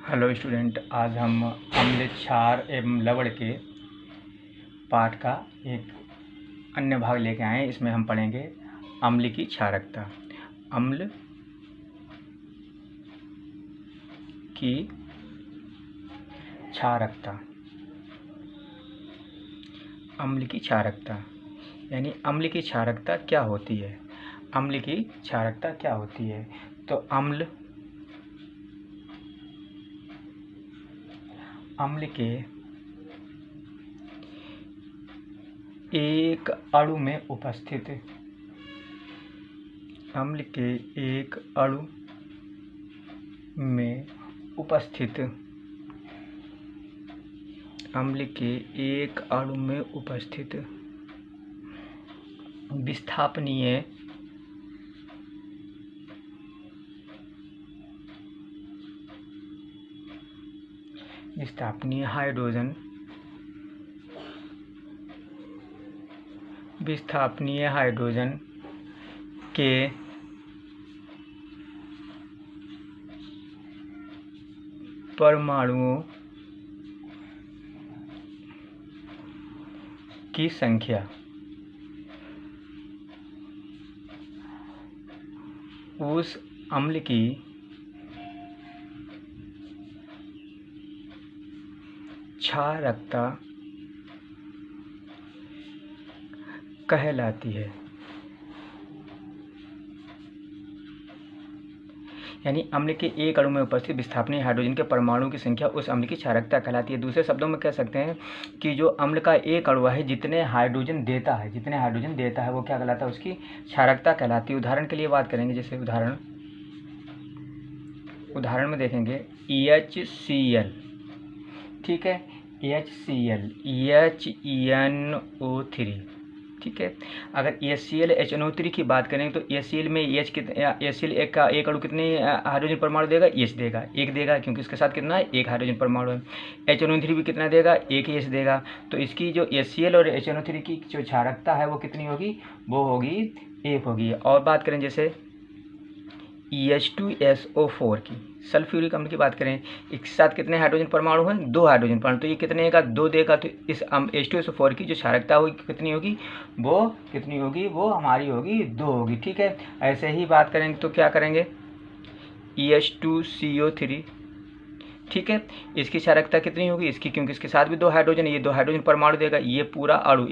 Hello student, आज हम अम्ल, क्षार एवं लवण के पाठ का एक अन्य भाग लेके आए हैं। इसमें हम पढ़ेंगे अम्ल की क्षारकता। अम्ल की क्षारकता, अम्ल की क्षारकता यानी अम्ल की क्षारकता क्या होती है। अम्ल की क्षारकता क्या होती है? तो अम्ल के एक अणु में उपस्थित, अम्ल के एक अणु में उपस्थित, अम्ल के एक अणु में उपस्थित विस्थापनीय हाइड्रोजन, विस्थापनीय हाइड्रोजन के परमाणुओं की संख्या उस अम्ल की क्षारकता कहलाती है। यानी अम्ल के एक अणु में उपस्थित विस्थापनीय हाइड्रोजन के परमाणु की संख्या उस अम्ल की क्षारकता कहलाती है। दूसरे शब्दों में कह सकते हैं कि जो अम्ल का एक अणु है जितने हाइड्रोजन देता है वो क्या कहलाता है? उसकी क्षारकता कहलाती है। उदाहरण के लिए बात करेंगे, जैसे उदाहरण में देखेंगे HCl, ठीक है, HCl HNO3, ठीक है। अगर HCl HNO3 की बात करें तो HCl में HCl का एक अणु कितने हाइड्रोजन परमाणु देगा? H देगा, एक देगा, क्योंकि इसके साथ कितना है? एक हाइड्रोजन परमाणु है। HNO3 भी कितना देगा? एक H देगा। तो इसकी जो HCl और HNO3 की जो क्षारकता है वो कितनी होगी? वो होगी 1 होगी। और बात करें जैसे H2SO4 की, सल्फ्यूरिक अम्ल की बात करें, इसके साथ कितने हाइड्रोजन परमाणु हैं? 2 हाइड्रोजन परमाणु। तो ये कितने का? 2 देगा। तो इस H2SO4 की जो क्षारकता होगी कितनी होगी? वो कितनी होगी? वो हमारी होगी 2 होगी, ठीक है। ऐसे ही बात करेंगे तो क्या करेंगे? H2CO3, ठीक है, इसकी क्षारकता कितनी होगी? इसकी, क्योंकि इसके साथ भी 2 हाइड्रोजन, ये 2 हाइड्रोजन परमाणु देगा। ये पूरा अणु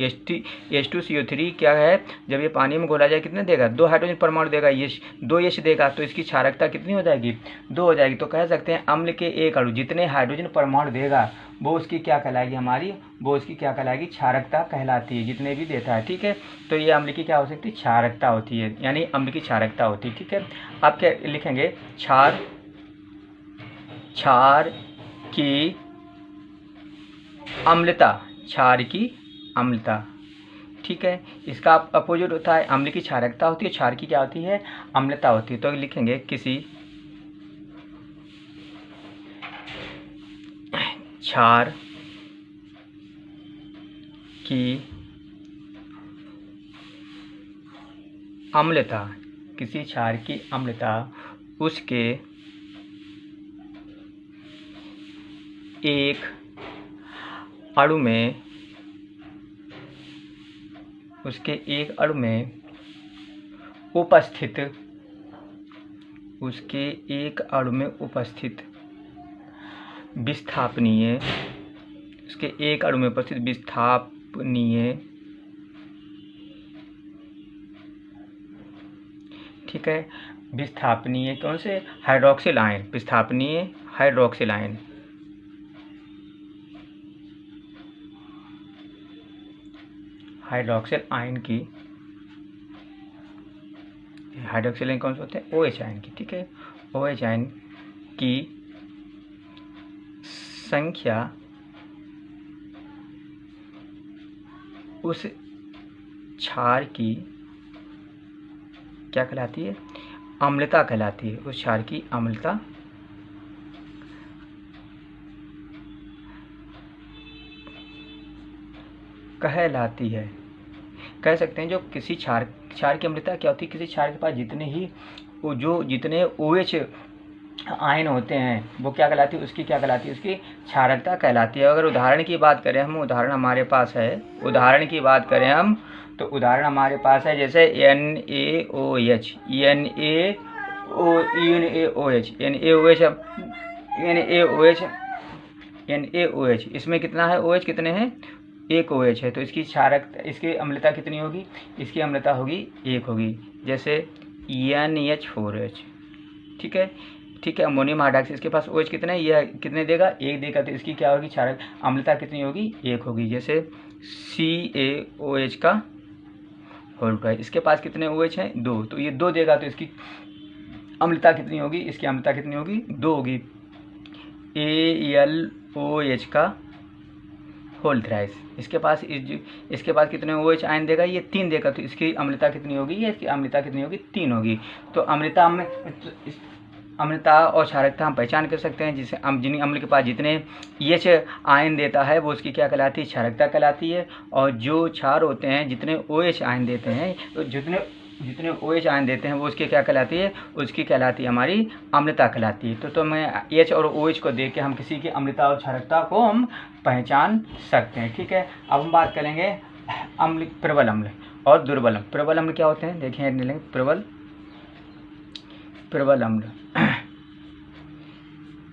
H2CO3 क्या है? जब ये पानी में घोला जाए कितने देगा? 2 हाइड्रोजन परमाणु देगा, ये 2 H देगा। तो इसकी क्षारकता कितनी हो जाएगी? 2 हो जाएगी। तो कह सकते हैं अम्ल के एक अणु जितने हाइड्रोजन परमाणु देगा वो उसकी क्या कहलाएगी? हमारी वो उसकी क्या कहलाएगी? क्षारकता कहलाती है, जितने भी देता है, ठीक है। तो ये अम्ल की क्या हो सकती है? क्षारकता होती है, यानी अम्ल की क्षारकता होती है, ठीक है। आप क्या लिखेंगे? क्षार की अम्लता, क्षार की अम्लता, ठीक है। इसका अपोजिट होता है, अम्ल की क्षारकता होती है, क्षार की क्या होती है? अम्लता होती है। तो लिखेंगे किसी क्षार की अम्लता, किसी क्षार की अम्लता उसके एक अणु में, उसके एक अणु में उपस्थित, उसके एक अणु में उपस्थित विस्थापनीय, उसके एक अणु में उपस्थित विस्थापनीय, ठीक है, विस्थापनीय कौन से? हाइड्रोक्सिल आयन, विस्थापनीय हाइड्रोक्सिल आयन, हाइड्रोक्सिल आयन की, हाइड्रोक्सिल आयन कौन से होते हैं? OH आयन की, ठीक है। OH आयन की संख्या उस क्षार की क्या कहलाती है? अम्लता कहलाती है। उस क्षार की अम्लता कहलाती है। कह सकते हैं जो किसी क्षार की अम्लता क्या होती है? किसी क्षार के पास जितने OH आयन होते हैं वो क्या कहलाती है, उसकी क्या कहलाती है, उसकी क्षारकता कहलाती है। अगर उदाहरण की बात करें हम, उदाहरण हमारे पास है, उदाहरण की बात करें हम तो उदाहरण हमारे पास है जैसे NaOH, NaOH, इसमें कितना है OH, कितने हैं, एक OH है, तो इसकी क्षारकता, इसकी अम्लता कितनी होगी, इसकी अम्लता होगी 1 होगी। जैसे NH4H, ठीक है, ठीक है। अमोनियम हाइड्रॉक्साइड, इसके पास OH कितना है, यह कितने देगा, 1 देगा, तो इसकी क्या होगी, क्षारक अम्लता कितनी होगी, 1 होगी। जैसे CaOH का होल ट्वाइस, इसके पास कितने OH हैं, 2, तो ये 2 देगा, तो इसकी अम्लता कितनी होगी, इसकी अम्लता कितनी होगी, 2 होगी। AlOH का होल थ्राइस, इसके पास कितने OH आयन देगा, ये 3 देगा, तो इसकी अम्लता कितनी होगी, ये इसकी अम्लता कितनी होगी, 3 होगी। तो अम्लता और क्षारकता हम पहचान कर सकते हैं, जिसे जिन अम्ल के पास जितने EH आयन देता है वो उसकी क्या कहलाती है, क्षारकता कहलाती है। और जो क्षार होते हैं जितने OH आयन देते हैं, तो जितने OH आयन देते हैं वो उसकी क्या कहलाती है, उसकी कहलाती है हमारी अम्लता कहलाती है। तो मैं H और OH को देख के हम किसी की अम्लता और क्षारकता को हम पहचान सकते हैं, ठीक है। अब हम बात करेंगे अम्ल, प्रबल अम्ल और दुर्बल अम्ल। प्रबल अम्ल क्या होते हैं, देखें, प्रबल अम्ल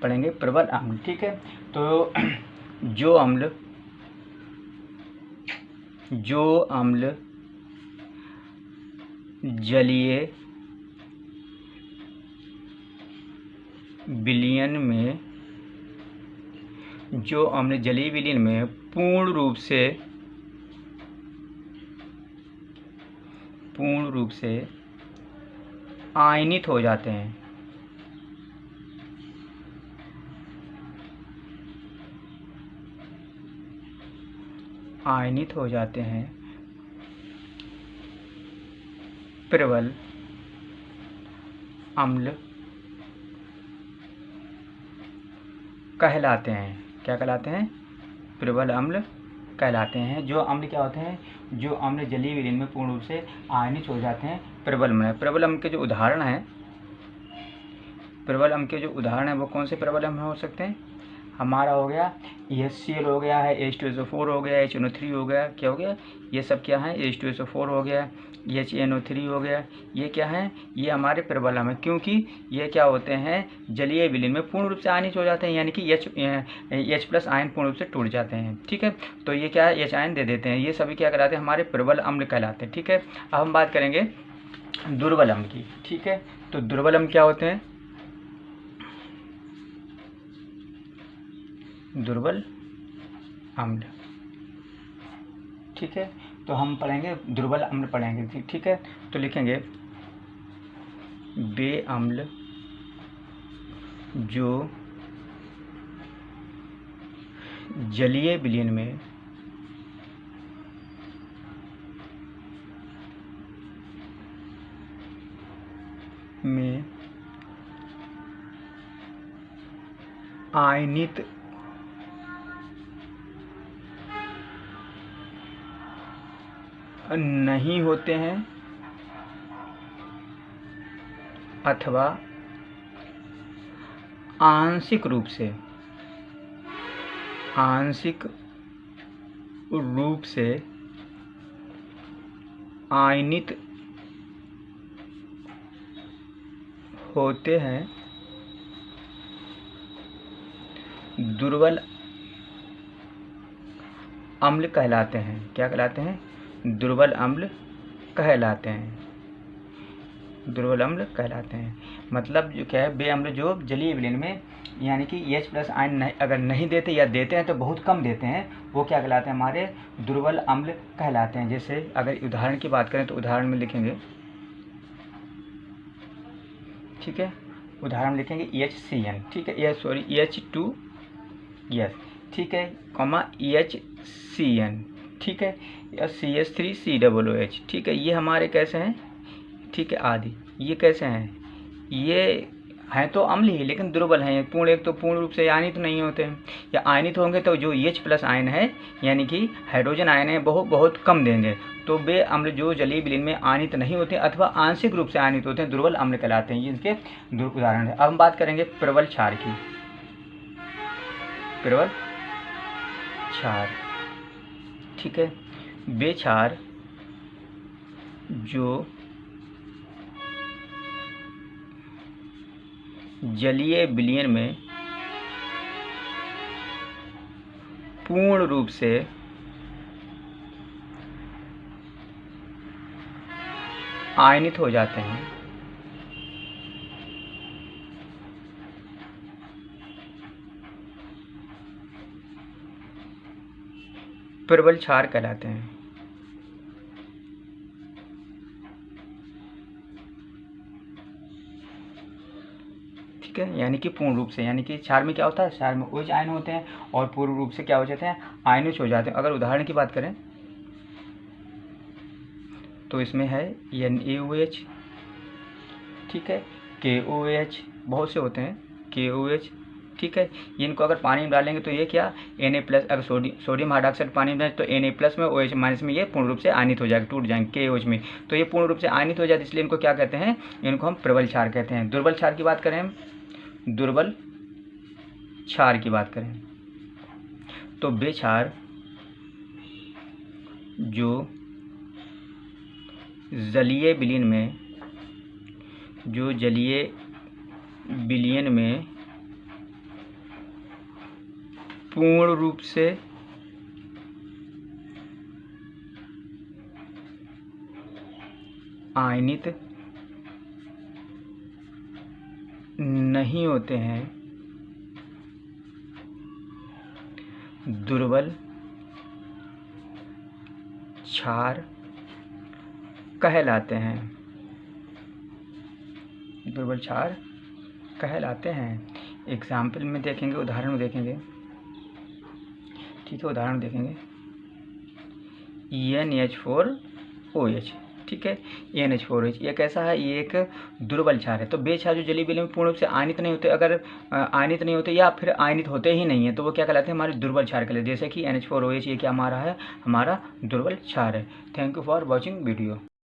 पढ़ेंगे, प्रबल अम्ल, ठीक है। तो जो अम्ल जलीय विलयन में पूर्ण रूप से आयनित हो जाते हैं, प्रबल अम्ल कहलाते हैं। क्या कहलाते हैं, प्रबल अम्ल कहलाते हैं। जो अम्ल क्या होते हैं, जो अम्ल जलीय विलयन में पूर्ण रूप से आयनित हो जाते हैं, प्रबल अम्ल। प्रबल अम्ल के जो उदाहरण हैं, वो कौन से प्रबल अम्ल हो सकते हैं, हमारा हो गया HCl हो गया है, H2SO4 हो गया, HNO3 हो गया, क्या हो गया, ये सब क्या है, H2SO4 हो गया, HNO3 हो गया, ये क्या है, ये हमारे प्रबल अम्ल है, क्योंकि ये क्या होते हैं, जलीय विलयन में पूर्ण रूप से आयनित हो जाते हैं, यानी कि H+ आयन पूर्ण रूप से टूट जाते हैं, ठीक है। तो ये क्या है, H आयन दे देते हैं, ये सभी क्या कहलाते हैं, हमारे प्रबल अम्ल कहलाते हैं, ठीक है। अब हम बात करेंगे दुर्बल अम्ल की, ठीक है। तो दुर्बल अम्ल क्या होते हैं, दुर्बल अम्ल, ठीक है। तो हम पढ़ेंगे दुर्बल अम्ल पढ़ेंगे, ठीक है। तो लिखेंगे वे अम्ल जो जलीय विलयन में आयनित नहीं होते हैं अथवा आंशिक रूप से आयनित होते हैं, दुर्बल अम्ल कहलाते हैं। क्या कहलाते हैं, दुर्बल अम्ल कहलाते हैं, दुर्बल अम्ल कहलाते हैं। मतलब जो क्या है, वे अम्ल जो जलीय विलयन में यानी कि H+ आयन अगर नहीं देते या देते हैं तो बहुत कम देते हैं, वो क्या कहलाते हैं, हमारे दुर्बल अम्ल कहलाते हैं। जैसे अगर उदाहरण की बात करें तो उदाहरण में लिखेंगे, ठीक है, उदाहरण लिखेंगे HCN, ठीक है, H2S, ठीक है, HCN, ठीक है, या CH3COOH, ठीक है। ये हमारे कैसे हैं, ठीक है, आदि ये कैसे हैं, ये हैं तो अम्ल ही लेकिन दुर्बल हैं। पूर्ण एक तो पूर्ण रूप से आयनित नहीं होते हैं, या आयनित होंगे तो जो H+ आयन है यानी कि हाइड्रोजन आयन है बहुत कम देंगे। तो वे अम्ल जो जलीय विलीन में आयनित नहीं होते अथवा आंशिक रूप से आयनित होते हैं दुर्बल अम्ल कहलाते हैं। ये इनके उदाहरण है। अब हम बात करेंगे प्रबल क्षार की। प्रबल क्षार, ठीक है, वे क्षार जो जलीय विलयन में पूर्ण रूप से आयनित हो जाते हैं, प्रबल क्षार कहलाते हैं। ठीक है, यानी कि पूर्ण रूप से, यानी कि क्षार में क्या होता है, क्षार में OH आयन होते हैं और पूर्ण रूप से क्या हो जाते हैं, आयनित हो जाते हैं। अगर उदाहरण की बात करें तो इसमें है NaOH, ठीक है, KOH, बहुत से होते हैं KOH, ठीक है। इनको अगर पानी में डालेंगे तो ये क्या Na+, अगर सोडियम हाइड्रोक्साइड पानी में डालें तो Na+ में OH- में ये पूर्ण रूप से आयनित हो जाएगा, टूट जाएंगे KOH में, तो ये पूर्ण रूप से आयनित हो जाते, इसलिए इनको क्या कहते हैं, इनको हम प्रबल क्षार कहते हैं। दुर्बल क्षार की बात करें हम, दुर्बल क्षार की बात करें तो वे क्षार जो जलीय विलयन में पूर्ण रूप से आयनित नहीं होते हैं, दुर्बल क्षार कहलाते हैं। दुर्बल क्षार कहलाते हैं। एग्जाम्पल में देखेंगे, उदाहरण में देखेंगे, ठीक है, उदाहरण देखेंगे NH4OH, ठीक है, NH4OH ये कैसा है, ये एक दुर्बल क्षार है। तो वे क्षार जो जलीय विलयन में पूर्ण रूप से आयनित नहीं होते, अगर आयनित नहीं होते या फिर आयनित होते ही नहीं है तो वो क्या कहलाते हैं, हमारे दुर्बल क्षार कहलाते हैं। जैसे कि NH4OH ये क्या हमारा है, हमारा दुर्बल क्षार है। Thank you for watching video.